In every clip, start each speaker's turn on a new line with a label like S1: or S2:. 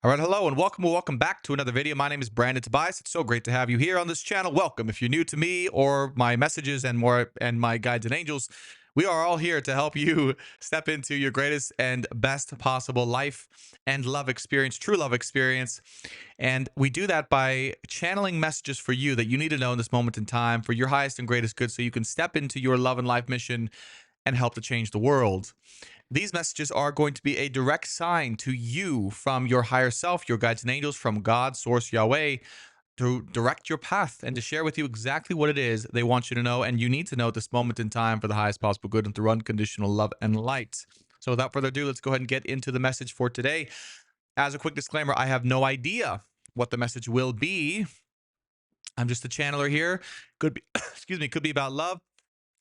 S1: All right, hello and welcome back to another video. My name is Brandon Tobias. It's so great to have you here on this channel. Welcome. If you're new to me or my messages and more and my guides and angels, we are all here to help you step into your greatest and best possible life and love experience, true love experience. And we do that by channeling messages for you that you need to know in this moment in time for your highest and greatest good so you can step into your love and life mission and help to change the world. These messages are going to be a direct sign to you from your higher self, your guides and angels, from God, Source, Yahweh, to direct your path and to share with you exactly what it is they want you to know and you need to know at this moment in time for the highest possible good and through unconditional love and light. So without further ado, let's go ahead and get into the message for today. As a quick disclaimer, I have no idea what the message will be. I'm just a channeler here. Could be, excuse me, could be about love,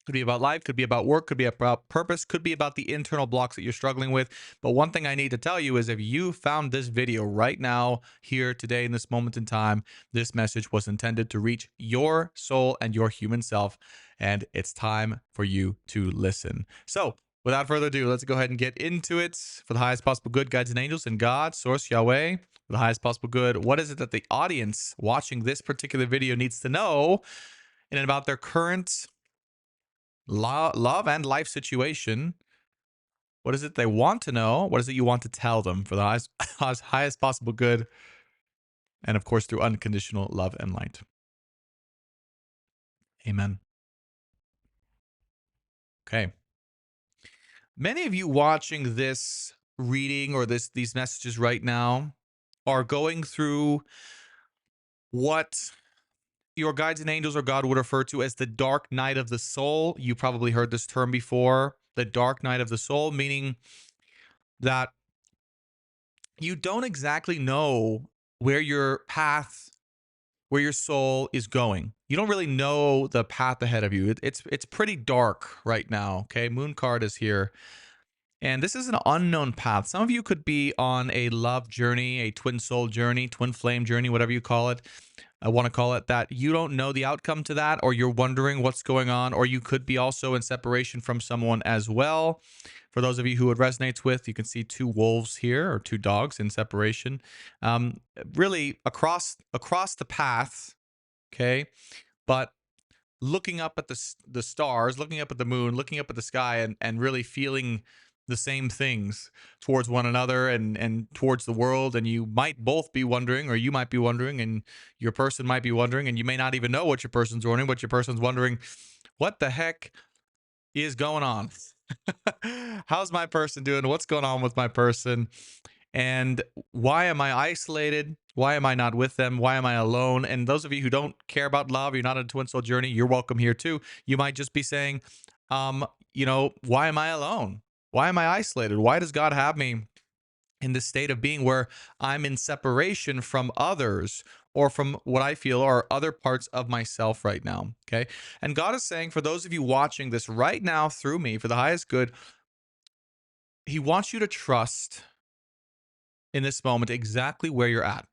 S1: could be about life, could be about work, could be about purpose, could be about the internal blocks that you're struggling with. But one thing I need to tell you is if you found this video right now, here today, in this moment in time, this message was intended to reach your soul and your human self. And it's time for you to listen. So without further ado, let's go ahead and get into it. For the highest possible good, guides and angels, and God, Source, Yahweh, for the highest possible good, what is it that the audience watching this particular video needs to know in and about their current love and life situation? What is it they want to know? What is it you want to tell them for the highest possible good? And of course, through unconditional love and light. Amen. Okay. Many of you watching this reading or these messages right now are going through what your guides and angels or God would refer to as the dark night of the soul. You probably heard this term before, the dark night of the soul, meaning that you don't exactly know where your path, where your soul is going. You don't really know the path ahead of you. It's pretty dark right now. Okay, Moon card is here, and this is an unknown path. Some of you could be on a love journey, a twin soul journey, twin flame journey, whatever you call it. I want to call it that. You don't know the outcome to that, or you're wondering what's going on, or you could be also in separation from someone as well. For those of you who it resonates with, you can see two wolves here, or two dogs in separation. Really across the path, okay? But looking up at the stars, looking up at the moon, looking up at the sky, and really feeling the same things towards one another and towards the world. And you might both be wondering, or you might be wondering, and your person might be wondering, and you may not even know what your person's wondering, but your person's wondering, what the heck is going on? How's my person doing? What's going on with my person? And why am I isolated? Why am I not with them? Why am I alone? And those of you who don't care about love, you're not on a twin soul journey, you're welcome here too. You might just be saying, why am I alone? Why am I isolated? Why does God have me in this state of being where I'm in separation from others or from what I feel are other parts of myself right now? Okay. And God is saying, for those of you watching this right now through me, for the highest good, He wants you to trust in this moment exactly where you're at,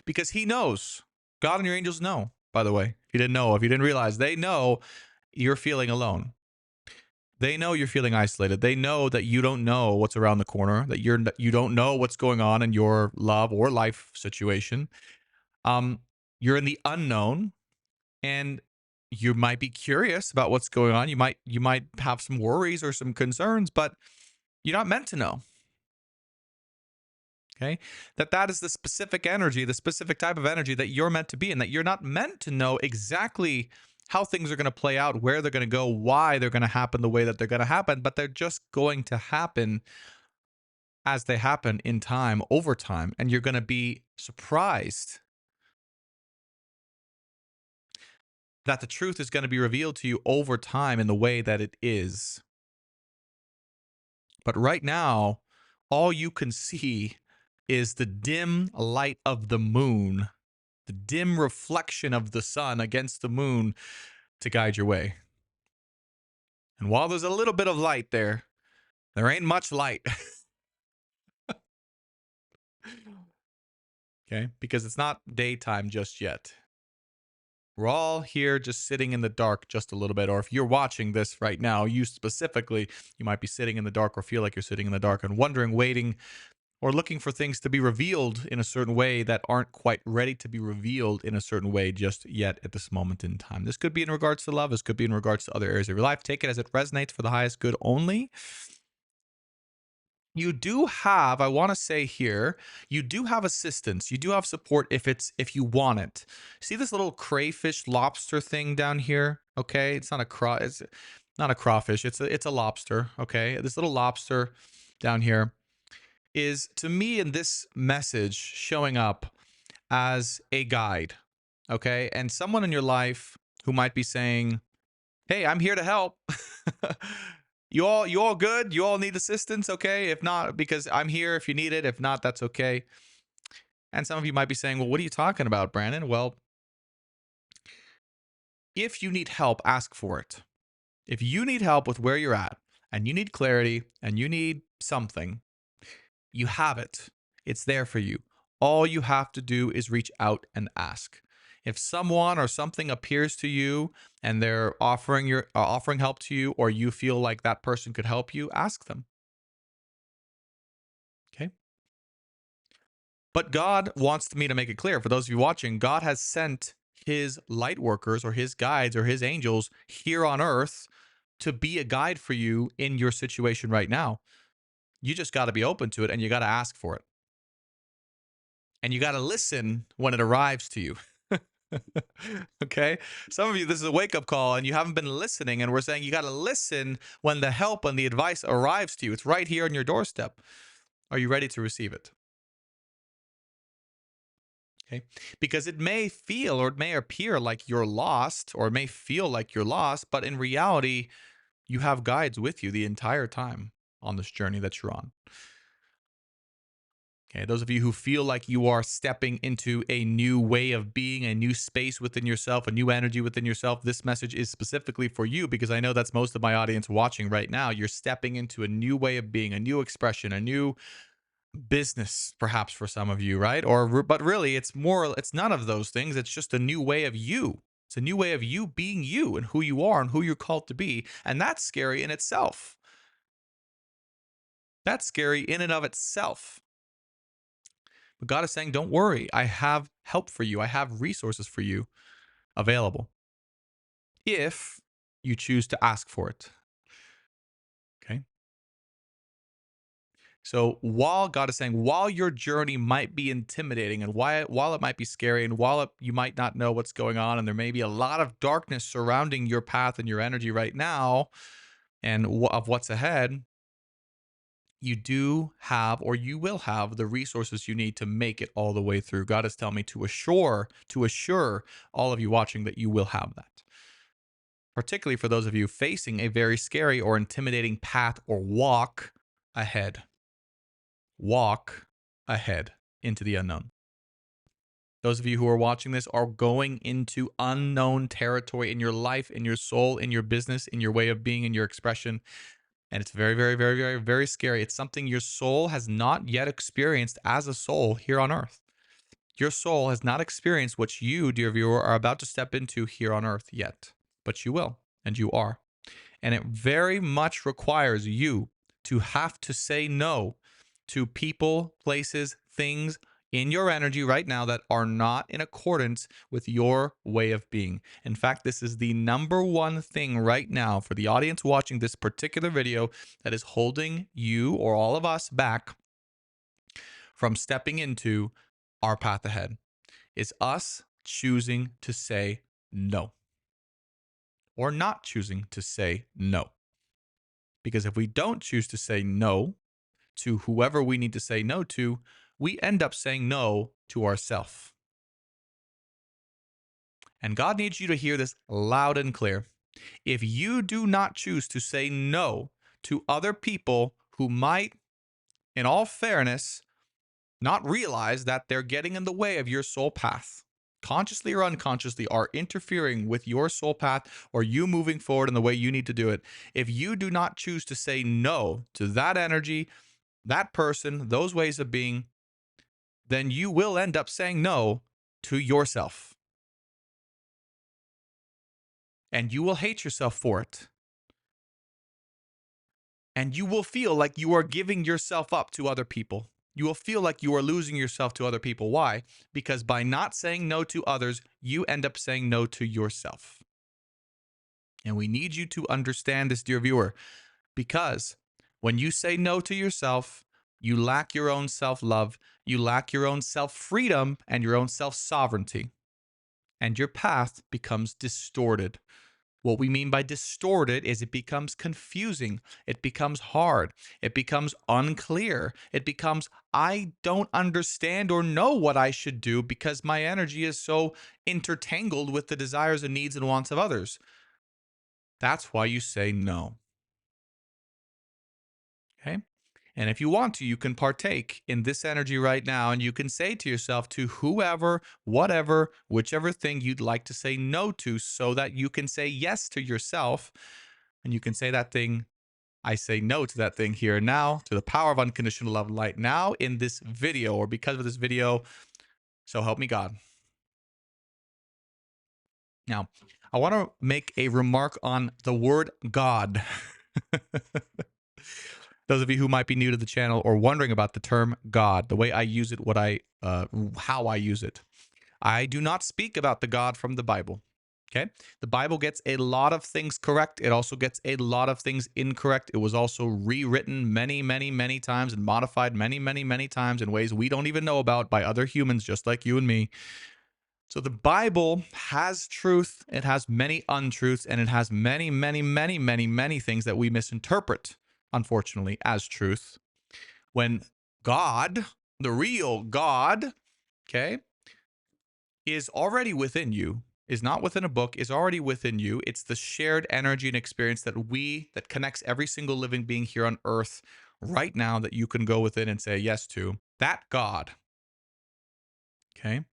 S1: because He knows. God and your angels know, by the way. If you didn't know, if you didn't realize, they know you're feeling alone. They know you're feeling isolated. They know that you don't know what's around the corner, that you don't know what's going on in your love or life situation. Um, you're in the unknown, and you might be curious about what's going on. You might have some worries or some concerns, but you're not meant to know. Okay, that is the specific energy, the specific type of energy that you're meant to be in, that you're not meant to know exactly how things are going to play out, where they're going to go, why they're going to happen the way that they're going to happen, but they're just going to happen as they happen in time, over time, and you're going to be surprised that the truth is going to be revealed to you over time in the way that it is. But right now, all you can see is the dim light of the moon, the dim reflection of the sun against the moon to guide your way. And while there's a little bit of light there ain't much light. Okay? Because it's not daytime just yet. We're all here just sitting in the dark just a little bit. Or if you're watching this right now, you specifically, you might be sitting in the dark or feel like you're sitting in the dark and wondering, waiting or looking for things to be revealed in a certain way that aren't quite ready to be revealed in a certain way just yet at this moment in time. This could be in regards to love. This could be in regards to other areas of your life. Take it as it resonates for the highest good only. You do have, I want to say here, you do have assistance. You do have support if you want it. See this little crayfish lobster thing down here? Okay, it's not a crawfish. It's a lobster. Okay, this little lobster down here is, to me, in this message, showing up as a guide. Okay, and someone in your life who might be saying, hey, I'm here to help. You all good? You all need assistance? Okay. If not, because I'm here if you need it. If not, that's okay. And some of you might be saying, well, what are you talking about, Brandon? Well, if you need help, ask for it. If you need help with where you're at and you need clarity and you need something, you have it. It's there for you. All you have to do is reach out and ask. If someone or something appears to you and they're offering help to you, or you feel like that person could help you, ask them. Okay? But God wants me to make it clear for those of you watching, God has sent his light workers or his guides or his angels here on earth to be a guide for you in your situation right now. You just got to be open to it, and you got to ask for it. And you got to listen when it arrives to you. Okay? Some of you, this is a wake up call and you haven't been listening. And we're saying you got to listen when the help and the advice arrives to you. It's right here on your doorstep. Are you ready to receive it? Okay? Because it may feel or it may appear like you're lost, or it may feel like you're lost, but in reality, you have guides with you the entire time on this journey that you're on. Okay, those of you who feel like you are stepping into a new way of being, a new space within yourself, a new energy within yourself, this message is specifically for you, because I know that's most of my audience watching right now. You're stepping into a new way of being, a new expression, a new business, perhaps for some of you, right? But really, it's none of those things. It's just a new way of you. It's a new way of you being you and who you are and who you're called to be. And that's scary in itself. That's scary in and of itself. But God is saying, don't worry. I have help for you. I have resources for you available if you choose to ask for it. Okay. So while God is saying, while your journey might be intimidating, and while it might be scary, and while you might not know what's going on, and there may be a lot of darkness surrounding your path and your energy right now, and of what's ahead, you do have, or you will have, the resources you need to make it all the way through. God is telling me to assure all of you watching that you will have that. Particularly for those of you facing a very scary or intimidating path or walk ahead. Walk ahead into the unknown. Those of you who are watching this are going into unknown territory in your life, in your soul, in your business, in your way of being, in your expression. And it's very, very, very, very, very scary. It's something your soul has not yet experienced as a soul here on earth. Your soul has not experienced what you, dear viewer, are about to step into here on earth yet. But you will, and you are. And it very much requires you to have to say no to people, places, things in your energy right now that are not in accordance with your way of being. In fact, this is the number one thing right now for the audience watching this particular video that is holding you or all of us back from stepping into our path ahead, is us choosing to say no, or not choosing to say no. Because if we don't choose to say no to whoever we need to say no to, we end up saying no to ourselves. And God needs you to hear this loud and clear. If you do not choose to say no to other people who might, in all fairness, not realize that they're getting in the way of your soul path, consciously or unconsciously, are interfering with your soul path or you moving forward in the way you need to do it. If you do not choose to say no to that energy, that person, those ways of being, then you will end up saying no to yourself. And you will hate yourself for it. And you will feel like you are giving yourself up to other people. You will feel like you are losing yourself to other people. Why? Because by not saying no to others, you end up saying no to yourself. And we need you to understand this, dear viewer, because when you say no to yourself, you lack your own self love, you lack your own self freedom, and your own self sovereignty. And your path becomes distorted. What we mean by distorted is it becomes confusing. It becomes hard. It becomes unclear. It becomes, I don't understand or know what I should do because my energy is so intertangled with the desires and needs and wants of others. That's why you say no. Okay? And if you want to, you can partake in this energy right now and you can say to yourself, to whoever, whatever, whichever thing you'd like to say no to, so that you can say yes to yourself. And you can say that thing, I say no to that thing here and now, to the power of unconditional love and light now in this video, or because of this video. So help me God. Now, I want to make a remark on the word God. Those of you who might be new to the channel or wondering about the term God, the way I use it, how I use it. I do not speak about the God from the Bible. Okay. The Bible gets a lot of things correct. It also gets a lot of things incorrect. It was also rewritten many, many, many times and modified many, many, many times in ways we don't even know about by other humans just like you and me. So the Bible has truth, it has many untruths, and it has many, many, many, many, many things that we misinterpret, unfortunately, as truth. When God, the real God, okay, is already within you, is not within a book, is already within you. It's the shared energy and experience that connects every single living being here on earth right now that you can go within and say yes to. That God, okay?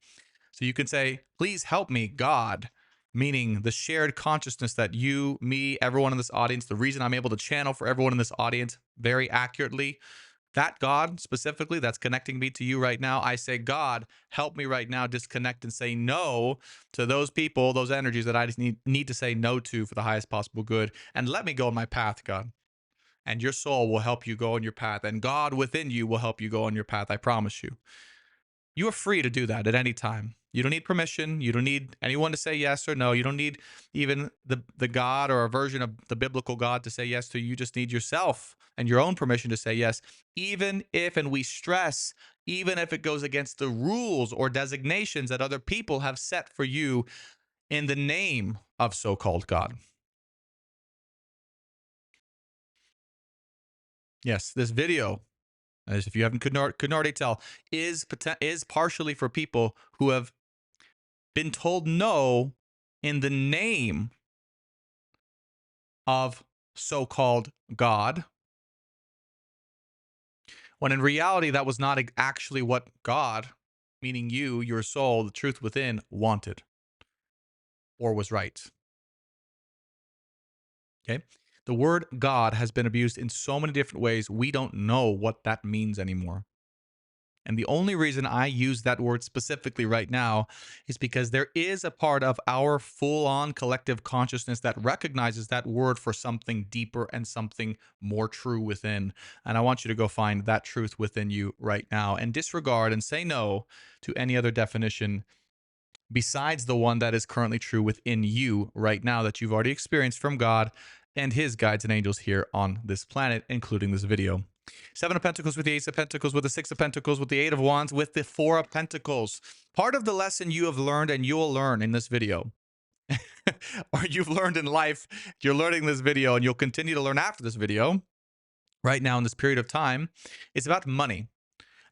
S1: So you can say, please help me, God, meaning the shared consciousness that you, me, everyone in this audience, the reason I'm able to channel for everyone in this audience very accurately, that God specifically that's connecting me to you right now, I say, God, help me right now disconnect and say no to those people, those energies that I just need to say no to for the highest possible good. And let me go on my path, God. And your soul will help you go on your path. And God within you will help you go on your path. I promise you. You are free to do that at any time. You don't need permission. You don't need anyone to say yes or no. You don't need even the God or a version of the biblical God to say yes to. You just need yourself and your own permission to say yes, even if, and we stress, even if it goes against the rules or designations that other people have set for you in the name of so-called God. Yes, this video, as if you couldn't already tell, is partially for people who have been told no in the name of so-called God, when in reality that was not actually what God, meaning you, your soul, the truth within, wanted or was right. Okay? The word God has been abused in so many different ways, we don't know what that means anymore. And the only reason I use that word specifically right now is because there is a part of our full on collective consciousness that recognizes that word for something deeper and something more true within. And I want you to go find that truth within you right now and disregard and say no to any other definition besides the one that is currently true within you right now that you've already experienced from God and his guides and angels here on this planet, including this video. Seven of Pentacles with the Ace of Pentacles, with the Six of Pentacles, with the Eight of Wands, with the Four of Pentacles. Part of the lesson you have learned and you'll learn in this video, or you've learned in life, you're learning this video and you'll continue to learn after this video, right now in this period of time, is about money.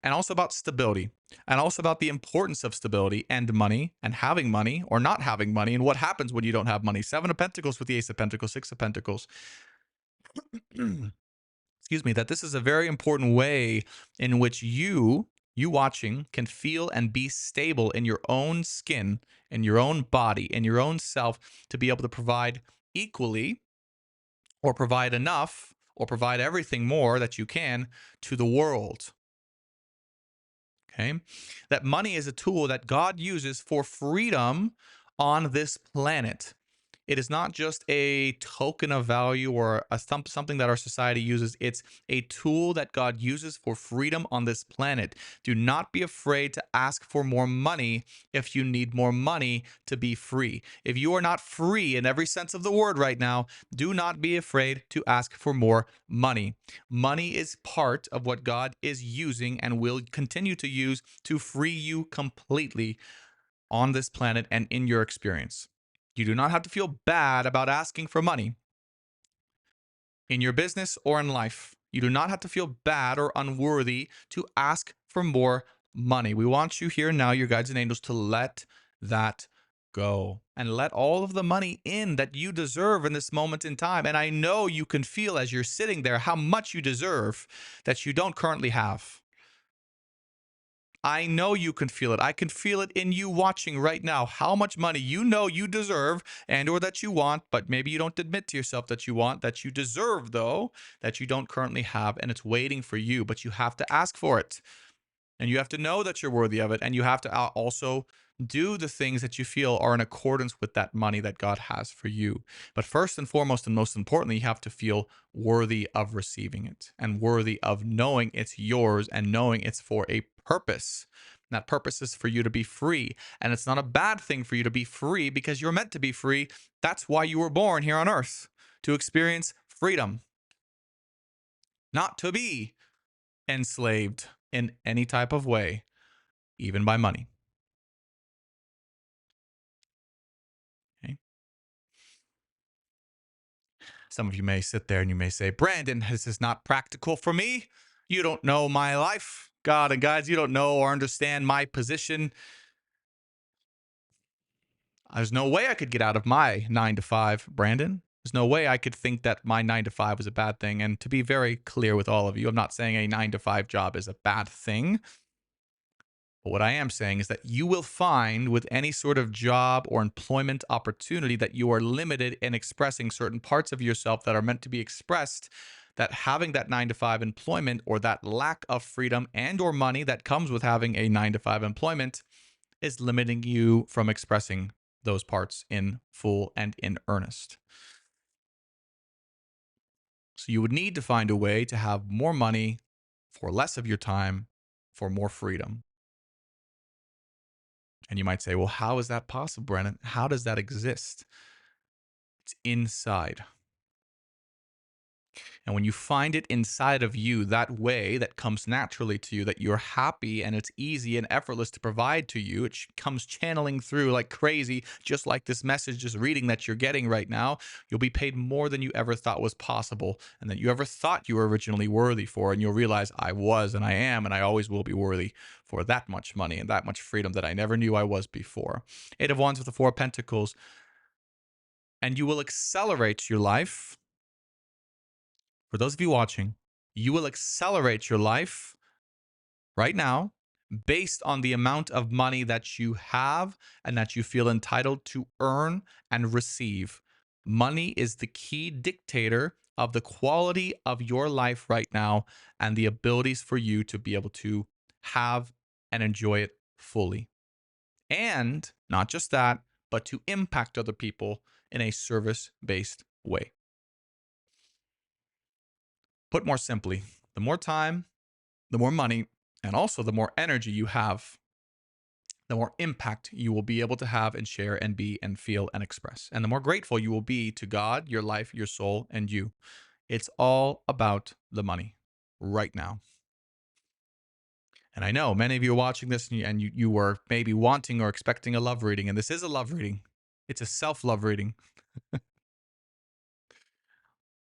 S1: And also about stability, and also about the importance of stability and money, and having money or not having money, and what happens when you don't have money. Seven of Pentacles with the Ace of Pentacles, Six of Pentacles. Excuse me, that this is a very important way in which you watching can feel and be stable in your own skin, in your own body, in your own self, to be able to provide equally or provide enough or provide everything more that you can to the world. Okay? That money is a tool that God uses for freedom on this planet. It is not just a token of value or something that our society uses. It's a tool that God uses for freedom on this planet. Do not be afraid to ask for more money if you need more money to be free. If you are not free in every sense of the word right now, do not be afraid to ask for more money. Money is part of what God is using and will continue to use to free you completely on this planet and in your experience. You do not have to feel bad about asking for money in your business or in life. You do not have to feel bad or unworthy to ask for more money. We want you here now, your guides and angels, to let that go and let all of the money in that you deserve in this moment in time. And I know you can feel as you're sitting there how much you deserve that you don't currently have. I know you can feel it. I can feel it in you watching right now how much money you know you deserve and or that you want, but maybe you don't admit to yourself that you want, that you deserve though, that you don't currently have, and it's waiting for you, but you have to ask for it. And you have to know that you're worthy of it. And you have to also do the things that you feel are in accordance with that money that God has for you. But first and foremost, and most importantly, you have to feel worthy of receiving it and worthy of knowing it's yours and knowing it's for a purpose. And that purpose is for you to be free. And it's not a bad thing for you to be free because you're meant to be free. That's why you were born here on earth, to experience freedom, not to be enslaved in any type of way, even by money. Okay? Some of you may sit there and you may say, Brandon, this is not practical for me. You don't know my life. God and guys, you don't know or understand my position. There's no way I could get out of my 9 to 5, Brandon. There's no way I could think that my 9 to 5 was a bad thing. And to be very clear with all of you, I'm not saying a 9 to 5 job is a bad thing. But what I am saying is that you will find with any sort of job or employment opportunity that you are limited in expressing certain parts of yourself that are meant to be expressed, that having that 9 to 5 employment or that lack of freedom and or money that comes with having a 9 to 5 employment is limiting you from expressing those parts in full and in earnest. So you would need to find a way to have more money for less of your time for more freedom. And you might say, well, how is that possible, Brennan? How does that exist? It's inside. And when you find it inside of you, that way that comes naturally to you, that you're happy and it's easy and effortless to provide to you, it comes channeling through like crazy, just like this message, just reading that you're getting right now, you'll be paid more than you ever thought was possible and that you ever thought you were originally worthy for. And you'll realize I was and I am and I always will be worthy for that much money and that much freedom that I never knew I was before. 8 of Wands with the 4 of Pentacles. And you will accelerate your life. For those of you watching, you will accelerate your life right now based on the amount of money that you have and that you feel entitled to earn and receive. Money is the key dictator of the quality of your life right now and the abilities for you to be able to have and enjoy it fully. And not just that, but to impact other people in a service-based way. Put more simply, the more time, the more money, and also the more energy you have, the more impact you will be able to have and share and be and feel and express. And the more grateful you will be to God, your life, your soul, and you. It's all about the money right now. And I know many of you are watching this and you were maybe wanting or expecting a love reading, and this is a love reading. It's a self-love reading.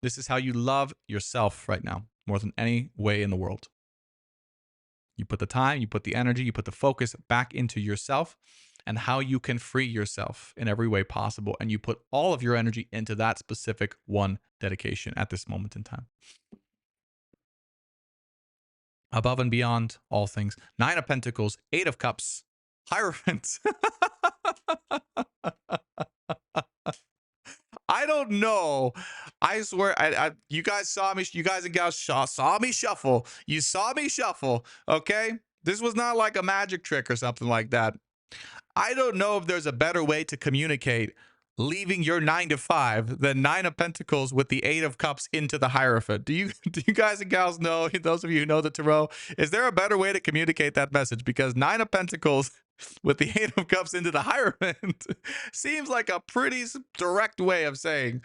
S1: This is how you love yourself right now, more than any way in the world. You put the time, you put the energy, you put the focus back into yourself and how you can free yourself in every way possible. And you put all of your energy into that specific one dedication at this moment in time. Above and beyond all things. 9 of Pentacles, 8 of Cups, Hierophant. I don't know. I swear, you guys saw me. You guys and gals saw me shuffle. You saw me shuffle. Okay, this was not like a magic trick or something like that. I don't know if there's a better way to communicate leaving your 9 to 5, the 9 of Pentacles with the 8 of Cups into the Hierophant. Do you guys and gals know, those of you who know the tarot, is there a better way to communicate that message? Because 9 of Pentacles with the 8 of Cups into the Hierophant seems like a pretty direct way of saying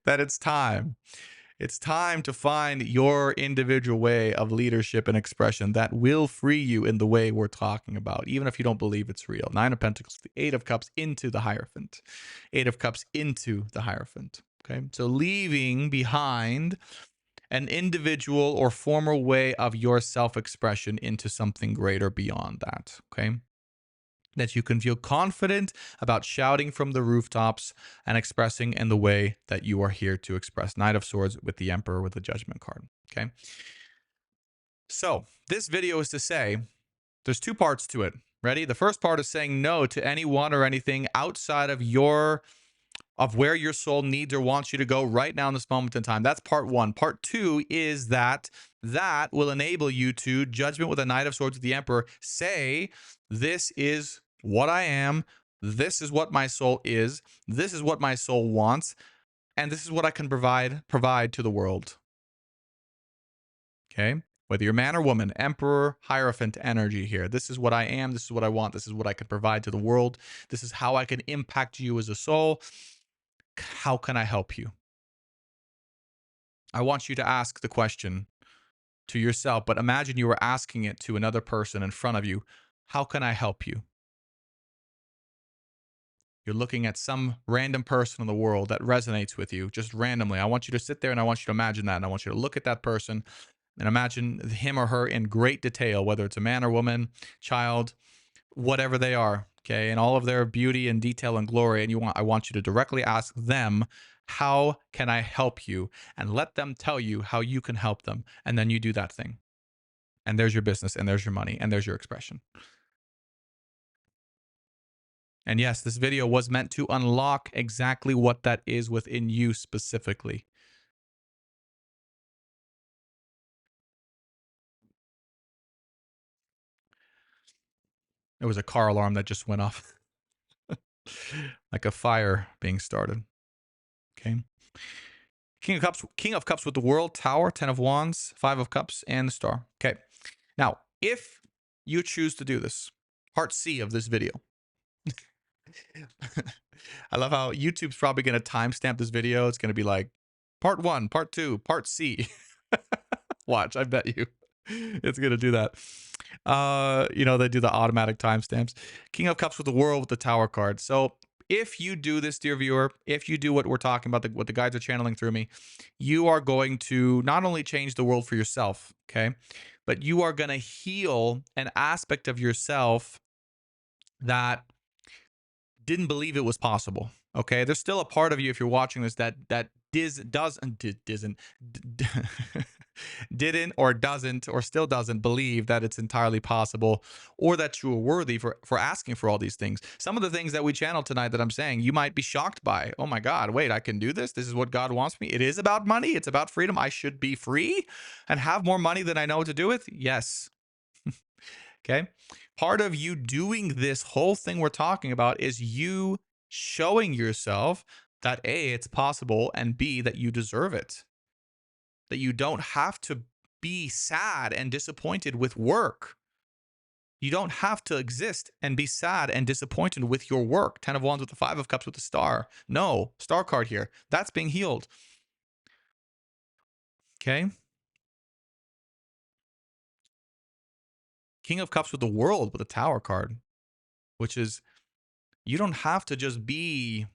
S1: that it's time. It's time to find your individual way of leadership and expression that will free you in the way we're talking about, even if you don't believe it's real. 9 of Pentacles, the 8 of Cups into the Hierophant. 8 of Cups into the Hierophant. Okay. So leaving behind an individual or formal way of your self-expression into something greater beyond that. Okay. That you can feel confident about shouting from the rooftops and expressing in the way that you are here to express. Knight of Swords with the Emperor with the Judgment card. Okay. So this video is to say there's 2 parts to it. Ready? The first part is saying no to anyone or anything outside of where your soul needs or wants you to go right now in this moment in time. That's part 1. Part 2 is that will enable you to, Judgment with a Knight of Swords with the Emperor, say, this is what I am, this is what my soul is, this is what my soul wants, and this is what I can provide to the world. Okay? Whether you're man or woman, Emperor, Hierophant energy here. This is what I am, this is what I want, this is what I can provide to the world, this is how I can impact you as a soul. How can I help you? I want you to ask the question to yourself, but imagine you were asking it to another person in front of you. How can I help you? You're looking at some random person in the world that resonates with you just randomly. I want you to sit there and I want you to imagine that. And I want you to look at that person and imagine him or her in great detail, whether it's a man or woman, child, whatever they are, okay, and all of their beauty and detail and glory. And I want you to directly ask them, how can I help you? And let them tell you how you can help them. And then you do that thing. And there's your business, and there's your money, and there's your expression. And yes, this video was meant to unlock exactly what that is within you specifically. It was a car alarm that just went off. Like a fire being started. Okay. King of Cups with the World, Tower, 10 of Wands, 5 of Cups, and the Star. Okay. Now, if you choose to do this, part C of this video. I love how YouTube's probably going to timestamp this video. It's going to be like part 1, part 2, part C. Watch, I bet you it's going to do that. They do the automatic timestamps. King of Cups with the World with the Tower card. So if you do this, dear viewer, if you do what we're talking about, what the guides are channeling through me, you are going to not only change the world for yourself, okay, but you are going to heal an aspect of yourself that didn't believe it was possible. Okay, there's still a part of you, if you're watching this, that didn't or doesn't or still doesn't believe that it's entirely possible or that you are worthy for asking for all these things. Some of the things that we channel tonight that I'm saying, you might be shocked by. Oh my God, wait, I can do this? This is what God wants me? It is about money. It's about freedom. I should be free and have more money than I know what to do with? Yes. Okay. Part of you doing this whole thing we're talking about is you showing yourself that A, it's possible, and B, that you deserve it. That you don't have to be sad and disappointed with work. You don't have to exist and be sad and disappointed with your work. 10 of Wands with the 5 of Cups with the Star. No, Star card here. That's being healed. Okay. King of Cups with the World with the Tower card, which is, you don't have to just be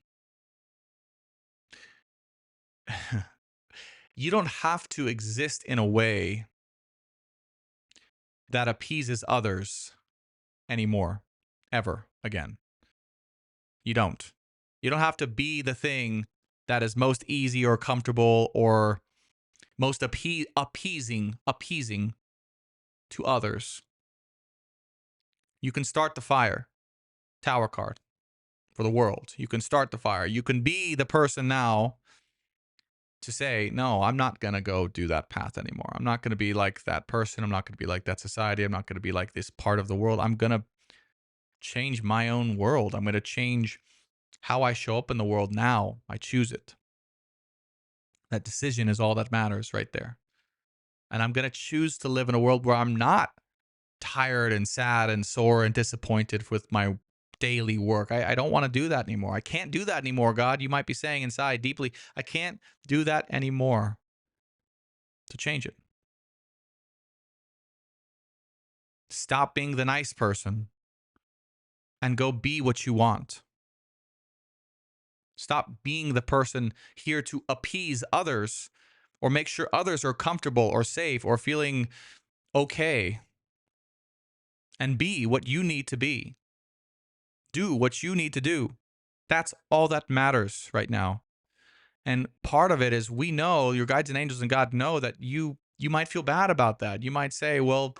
S1: you don't have to exist in a way that appeases others anymore, ever again. You don't. You don't have to be the thing that is most easy or comfortable or most appeasing to others. You can start the fire. Tower card for the world. You can start the fire. You can be the person now to say, no, I'm not going to go do that path anymore. I'm not going to be like that person. I'm not going to be like that society. I'm not going to be like this part of the world. I'm going to change my own world. I'm going to change how I show up in the world now. I choose it. That decision is all that matters right there. And I'm going to choose to live in a world where I'm not tired and sad and sore and disappointed with my daily work. I don't want to do that anymore. I can't do that anymore, God. You might be saying inside deeply, I can't do that anymore. To change it. Stop being the nice person and go be what you want. Stop being the person here to appease others or make sure others are comfortable or safe or feeling okay. And be what you need to be. Do what you need to do. That's all that matters right now. And part of it is we know, your guides and angels and God know that you might feel bad about that. You might say, well,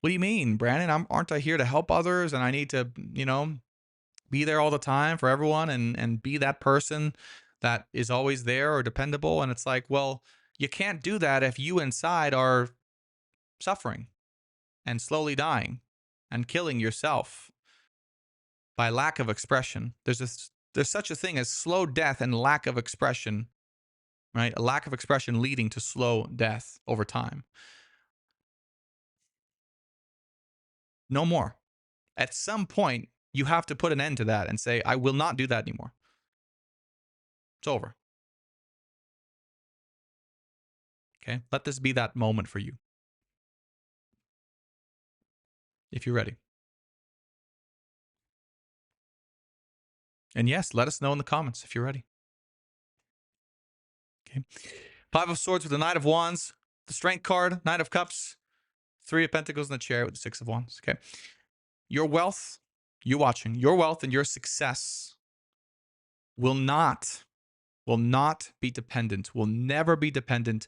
S1: what do you mean, Brandon? Aren't I here to help others and I need to, be there all the time for everyone and be that person that is always there or dependable? And it's like, well, you can't do that if you inside are suffering and slowly dying and killing yourself by lack of expression. There's such a thing as slow death and lack of expression, right? A lack of expression leading to slow death over time. No more. At some point, you have to put an end to that and say, I will not do that anymore. It's over. Okay? Let this be that moment for you. If you're ready. And yes, let us know in the comments if you're ready. Okay. Five of Swords with the Knight of Wands, the Strength card, Knight of Cups, Three of Pentacles, and the Chariot with the Six of Wands. Okay. Your wealth, you watching, your wealth and your success will not be dependent, will never be dependent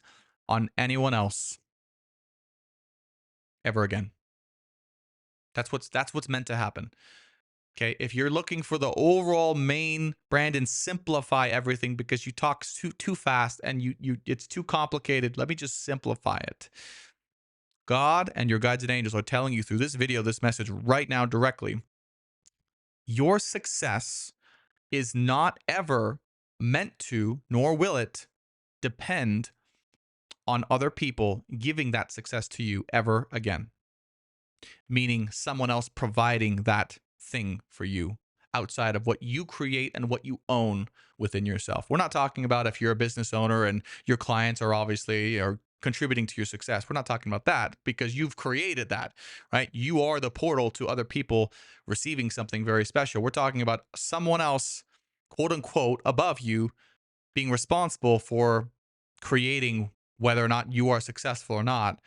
S1: on anyone else ever again. That's what's meant to happen. Okay, if you're looking for the overall main, Brandon, simplify everything because you talk too fast and you it's too complicated. Let me just simplify it. God and your guides and angels are telling you through this video, this message right now directly, your success is not ever meant to, nor will it, depend on other people giving that success to you ever again. Meaning someone else providing that thing for you outside of what you create and what you own within yourself. We're not talking about if you're a business owner and your clients are obviously are contributing to your success. We're not talking about that because you've created that, right? You are the portal to other people receiving something very special. We're talking about someone else, quote unquote, above you being responsible for creating whether or not you are successful or not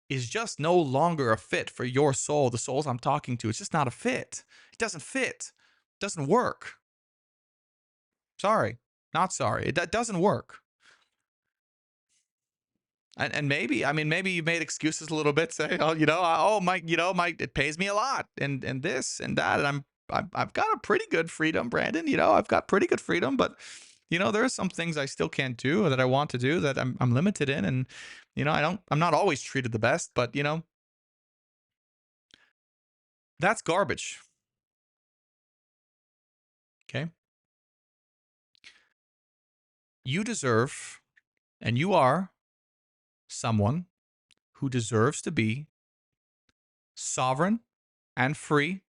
S1: is just no longer a fit for your soul, the souls I'm talking to. It's just not a fit. It doesn't fit. It doesn't work. Sorry. Not sorry. That doesn't work. And maybe, I mean, maybe you made excuses a little bit, say, oh, it pays me a lot and this and that. And I've got a pretty good freedom, Brandon. I've got pretty good freedom, but there are some things I still can't do or that I want to do that I'm limited in. And, I'm not always treated the best, but that's garbage. Okay. You deserve, and you are someone who deserves to be sovereign and free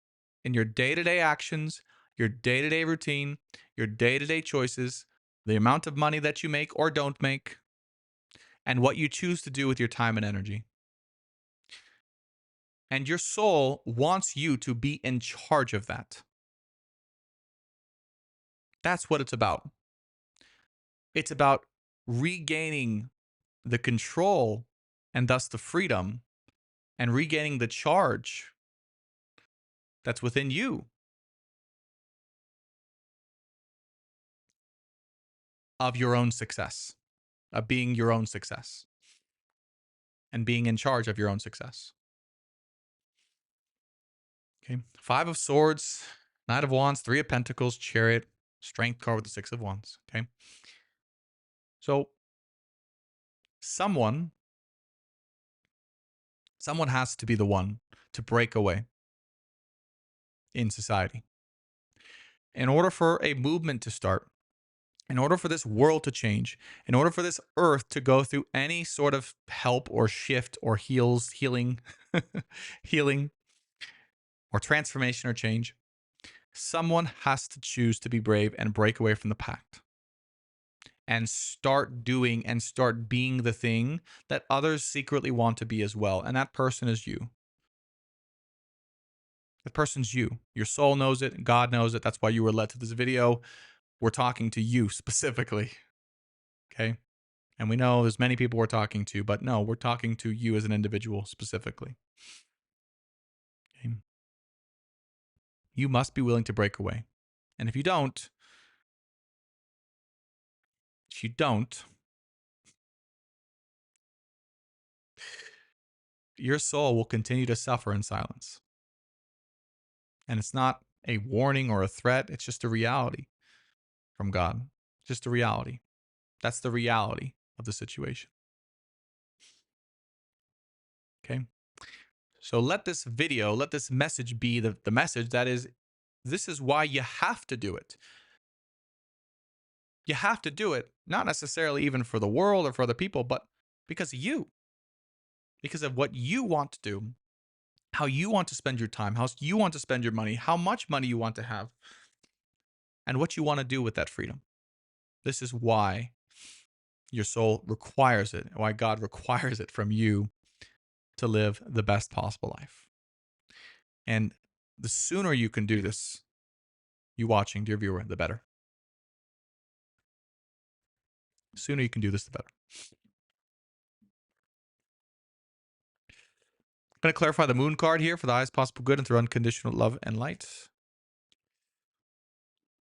S1: in your day-to-day actions, your day-to-day routine, your day-to-day choices, the amount of money that you make or don't make, and what you choose to do with your time and energy. And your soul wants you to be in charge of that. That's what it's about. It's about regaining the control and thus the freedom and regaining the charge that's within you of your own success, of being your own success and being in charge of your own success. Okay. Five of Swords, Knight of Wands, Three of Pentacles, Chariot, Strength card with the Six of Wands. Okay. So someone has to be the one to break away. in society. In order for a movement to start, in order for this world to change, in order for this earth to go through any sort of help or shift or healing, healing or transformation or change, someone has to choose to be brave and break away from the pact and start doing and start being the thing that others secretly want to be as well. And that person is you. The person's you. Your soul knows it. God knows it. That's why you were led to this video. We're talking to you specifically. Okay. And we know there's many people we're talking to, but no, we're talking to you as an individual specifically. Okay. You must be willing to break away. And if you don't, your soul will continue to suffer in silence. And it's not a warning or a threat. It's just a reality from God. Just a reality. That's the reality of the situation. Okay. So let this video, let this message be the message that is, this is why you have to do it. You have to do it, not necessarily even for the world or for other people, but because of you, because of what you want to do, how you want to spend your time, how you want to spend your money, how much money you want to have, and what you want to do with that freedom. This is why your soul requires it, why God requires it from you to live the best possible life. And the sooner you can do this, you watching, dear viewer, the better. The sooner you can do this, the better. I'm going to clarify the moon card here for the highest possible good and through unconditional love and light.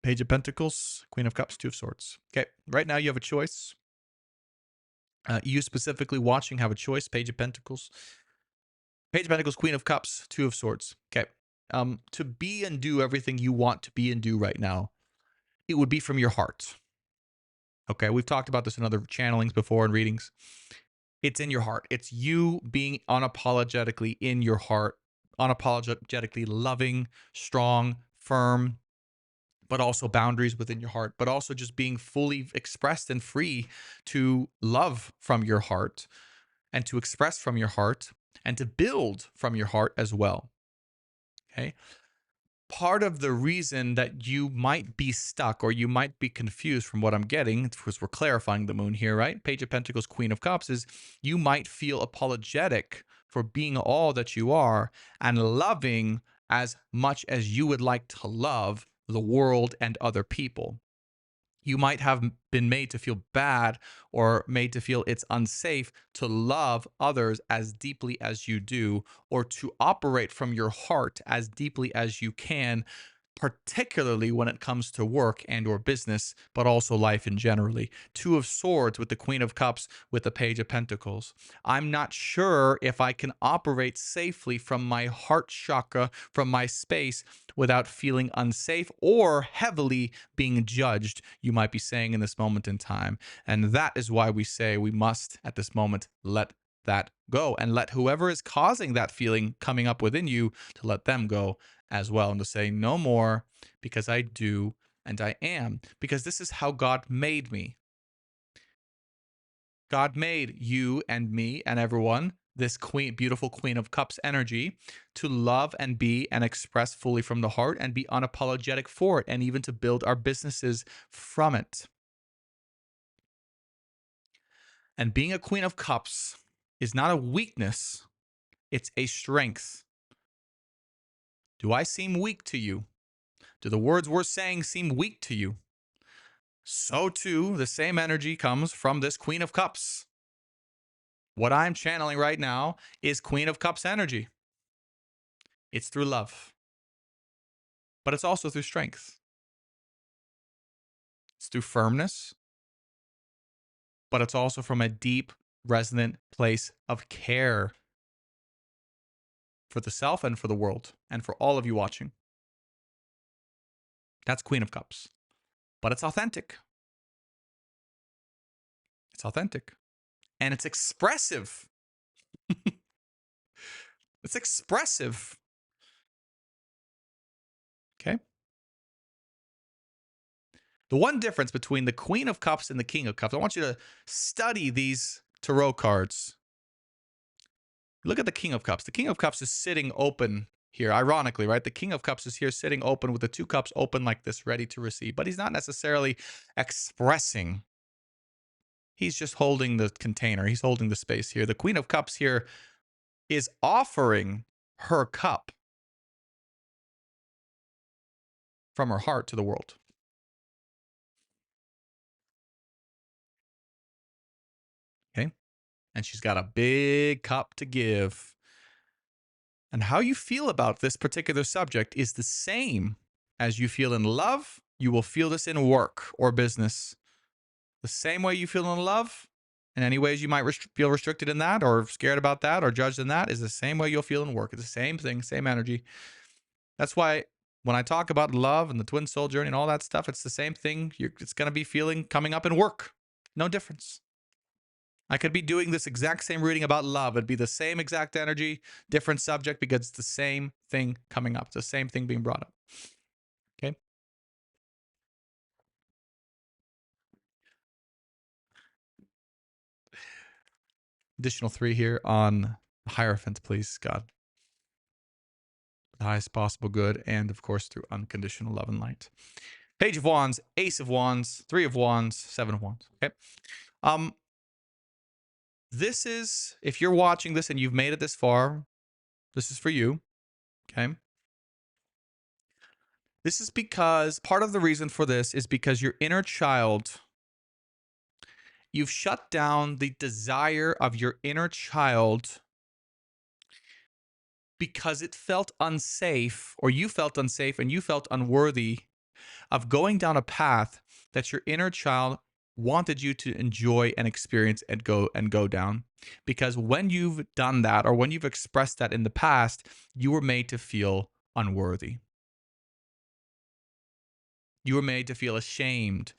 S1: Page of Pentacles, Queen of Cups, Two of Swords. Okay, right now you have a choice. You specifically watching have a choice. Page of Pentacles. Page of Pentacles, Queen of Cups, Two of Swords. Okay. To be and do everything you want to be and do right now, it would be from your heart. Okay, we've talked about this in other channelings before and readings. It's in your heart. It's you being unapologetically in your heart, unapologetically loving, strong, firm, but also boundaries within your heart, but also just being fully expressed and free to love from your heart and to express from your heart and to build from your heart as well. Okay. Part of the reason that you might be stuck or you might be confused from what I'm getting, because we're clarifying the moon here, right? Page of Pentacles, Queen of Cups, is you might feel apologetic for being all that you are and loving as much as you would like to love the world and other people. You might have been made to feel bad or made to feel it's unsafe to love others as deeply as you do, or to operate from your heart as deeply as you can, particularly when it comes to work and or business, but also life in generally. Two of Swords with the Queen of Cups with the Page of Pentacles. I'm not sure if I can operate safely from my heart chakra, from my space, without feeling unsafe or heavily being judged, you might be saying in this moment in time. And that is why we say we must, at this moment, let that go and let whoever is causing that feeling coming up within you to let them go as well, and to say no more, because I do and I am, because this is how God made me. God made you and me and everyone, this queen, beautiful Queen of Cups energy, to love and be and express fully from the heart and be unapologetic for it, and even to build our businesses from it. And being a Queen of Cups is not a weakness, it's a strength. Do I seem weak to you? Do the words we're saying seem weak to you? So too, the same energy comes from this Queen of Cups. What I'm channeling right now is Queen of Cups energy. It's through love, but it's also through strength. It's through firmness, but it's also from a deep, resonant place of care for the self and for the world and for all of you watching. That's Queen of Cups, but it's authentic. It's authentic and it's expressive. It's expressive. The one difference between the Queen of Cups and the King of Cups, I want you to study these tarot cards. Look at the King of Cups. The King of Cups is sitting open here, ironically, right? The King of Cups is here sitting open with the two cups open like this, ready to receive. But he's not necessarily expressing. He's just holding the container. He's holding the space here. The Queen of Cups here is offering her cup from her heart to the world. Okay? And she's got a big cup to give. And how you feel about this particular subject is the same as you feel in love. You will feel this in work or business. The same way you feel in love, in any ways you might feel restricted in that or scared about that or judged in that, is the same way you'll feel in work. It's the same thing, same energy. That's why when I talk about love and the twin soul journey and all that stuff, it's the same thing. It's going to be feeling coming up in work. No difference. I could be doing this exact same reading about love. It'd be the same exact energy, different subject, because it's the same thing coming up. It's the same thing being brought up. Okay. Additional 3 here on the Hierophant, please, God. The highest possible good, and of course through unconditional love and light. Page of Wands, Ace of Wands, 3 of Wands, 7 of Wands. Okay. This is, if you're watching this and you've made it this far, this is for you. Okay. This is because part of the reason for this is because your inner child, you've shut down the desire of your inner child because it felt unsafe, or you felt unsafe and you felt unworthy of going down a path that your inner child wanted you to enjoy and experience and go down. Because when you've done that, or when you've expressed that in the past, you were made to feel unworthy. You were made to feel ashamed.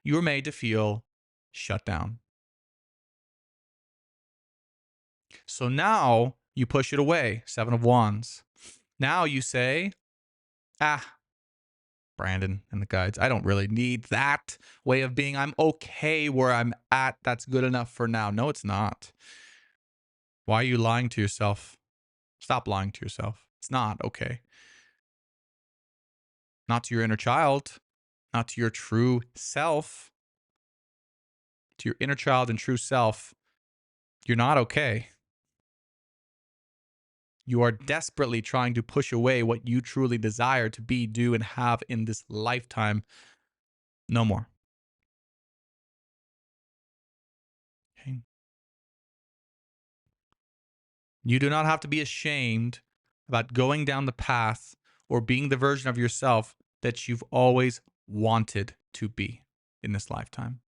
S1: You were made to feel shut down. So now you push it away, 7 of Wands. Now you say, Brandon and the guides, I don't really need that way of being. I'm okay where I'm at. That's good enough for now. No, it's not. Why are you lying to yourself? Stop lying to yourself. It's not okay. Not to your inner child, not to your true self. To your inner child and true self, you're not okay. You are desperately trying to push away what you truly desire to be, do, and have in this lifetime. No more. Okay. You do not have to be ashamed about going down the path or being the version of yourself that you've always wanted to be in this lifetime.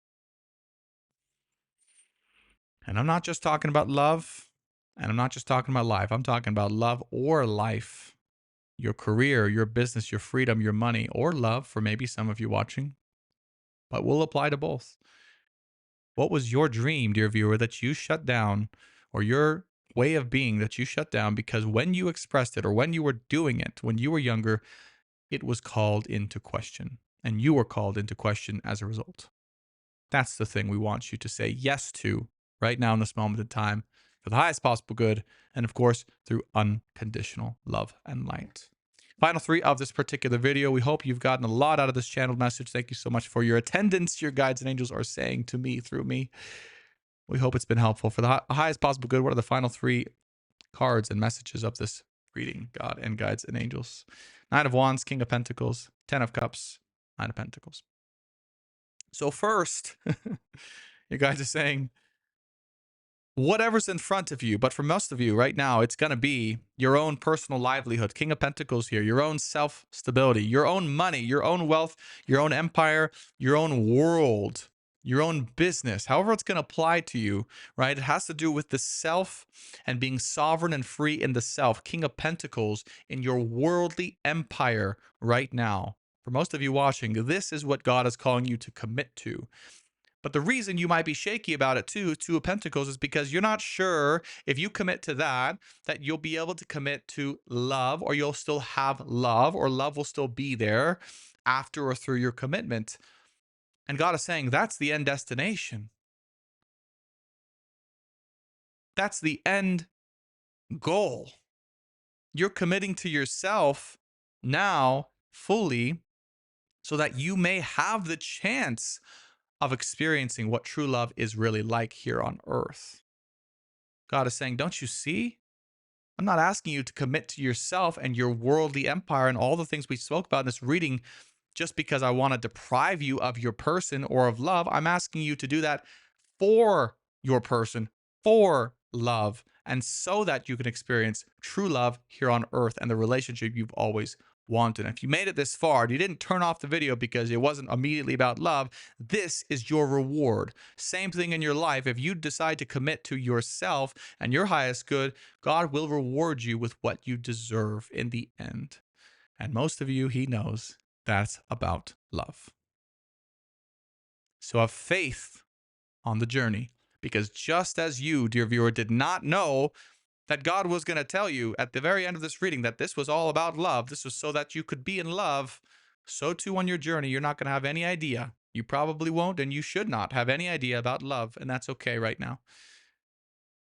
S1: And I'm not just talking about love, and I'm not just talking about life. I'm talking about love or life, your career, your business, your freedom, your money, or love for maybe some of you watching, but will apply to both. What was your dream, dear viewer, that you shut down, or your way of being that you shut down because when you expressed it or when you were doing it, when you were younger, it was called into question, and you were called into question as a result? That's the thing we want you to say yes to right now in this moment in time for the highest possible good, and of course, through unconditional love and light. Final 3 of this particular video. We hope you've gotten a lot out of this channeled message. Thank you so much for your attendance. Your guides and angels are saying to me through me. We hope it's been helpful. For the highest possible good, what are the final 3 cards and messages of this reading, God and guides and angels? 9 of Wands, King of Pentacles, 10 of Cups, 9 of Pentacles. So first, you guys are saying, whatever's in front of you, but for most of you right now, it's going to be your own personal livelihood. King of Pentacles here, your own self-stability, your own money, your own wealth, your own empire, your own world, your own business, however it's going to apply to you, right? It has to do with the self and being sovereign and free in the self. King of Pentacles in your worldly empire right now. For most of you watching, this is what God is calling you to commit to. But the reason you might be shaky about it too, 2 of Pentacles, is because you're not sure if you commit to that you'll be able to commit to love, or you'll still have love, or love will still be there after or through your commitment. And God is saying that's the end destination. That's the end goal. You're committing to yourself now fully so that you may have the chance of experiencing what true love is really like here on earth. God is saying, don't you see? I'm not asking you to commit to yourself and your worldly empire and all the things we spoke about in this reading just because I want to deprive you of your person or of love. I'm asking you to do that for your person, for love, and so that you can experience true love here on earth and the relationship you've always wanted. And if you made it this far and you didn't turn off the video because it wasn't immediately about love, this is your reward. Same thing in your life. If you decide to commit to yourself and your highest good, God will reward you with what you deserve in the end. And most of you, He knows, that's about love. So have faith on the journey, because just as you, dear viewer, did not know that God was going to tell you at the very end of this reading that this was all about love, this was so that you could be in love, so too on your journey, you're not going to have any idea. You probably won't, and you should not have any idea about love, and that's okay right now.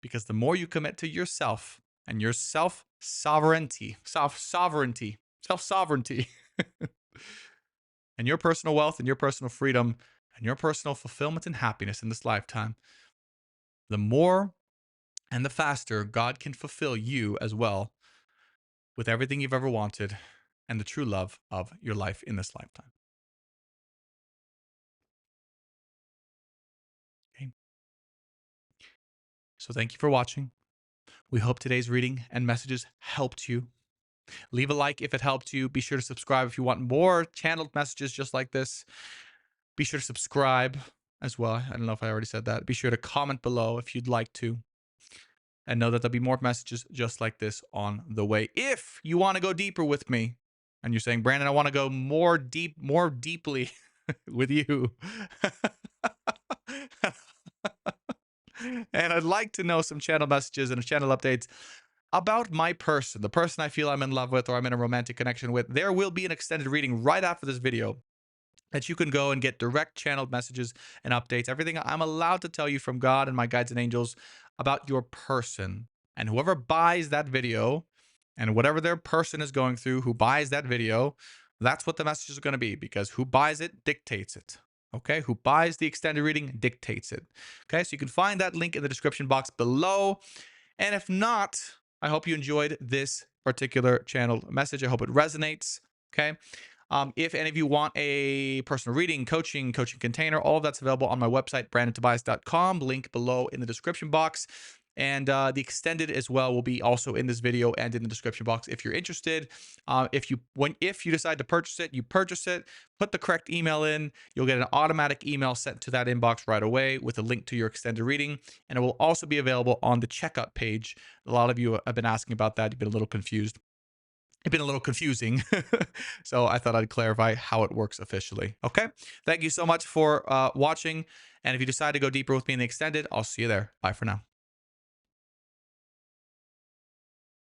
S1: Because the more you commit to yourself and your self-sovereignty, and your personal wealth and your personal freedom and your personal fulfillment and happiness in this lifetime, the more and the faster God can fulfill you as well with everything you've ever wanted and the true love of your life in this lifetime. Okay. So thank you for watching. We hope today's reading and messages helped you. Leave a like if it helped you. Be sure to subscribe if you want more channeled messages just like this. Be sure to subscribe as well. I don't know if I already said that. Be sure to comment below if you'd like to. And know that there'll be more messages just like this on the way. If you want to go deeper with me, and you're saying, Brandon, I want to go more deeply with you. And I'd like to know some channel messages and channel updates about my person, the person I feel I'm in love with or I'm in a romantic connection with. There will be an extended reading right after this video that you can go and get direct channeled messages and updates, everything I'm allowed to tell you from God and my guides and angels about your person. And whoever buys that video and whatever their person is going through, who buys that video, that's what the messages are going to be, because who buys it dictates it. Okay, who buys the extended reading dictates it. Okay, so you can find that link in the description box below. And if not, I hope you enjoyed this particular channel message. I hope it resonates. Okay. If any of you want a personal reading, coaching container, all of that's available on my website, brandontobias.com. Link below in the description box. And the extended as well will be also in this video and in the description box if you're interested. If you decide to purchase it, you purchase it, put the correct email in, you'll get an automatic email sent to that inbox right away with a link to your extended reading. And it will also be available on the checkout page. A lot of you have been asking about that. You've been a little confused. It's been a little confusing. So I thought I'd clarify how it works officially. Okay. Thank you so much for watching. And if you decide to go deeper with me in the extended, I'll see you there. Bye for now.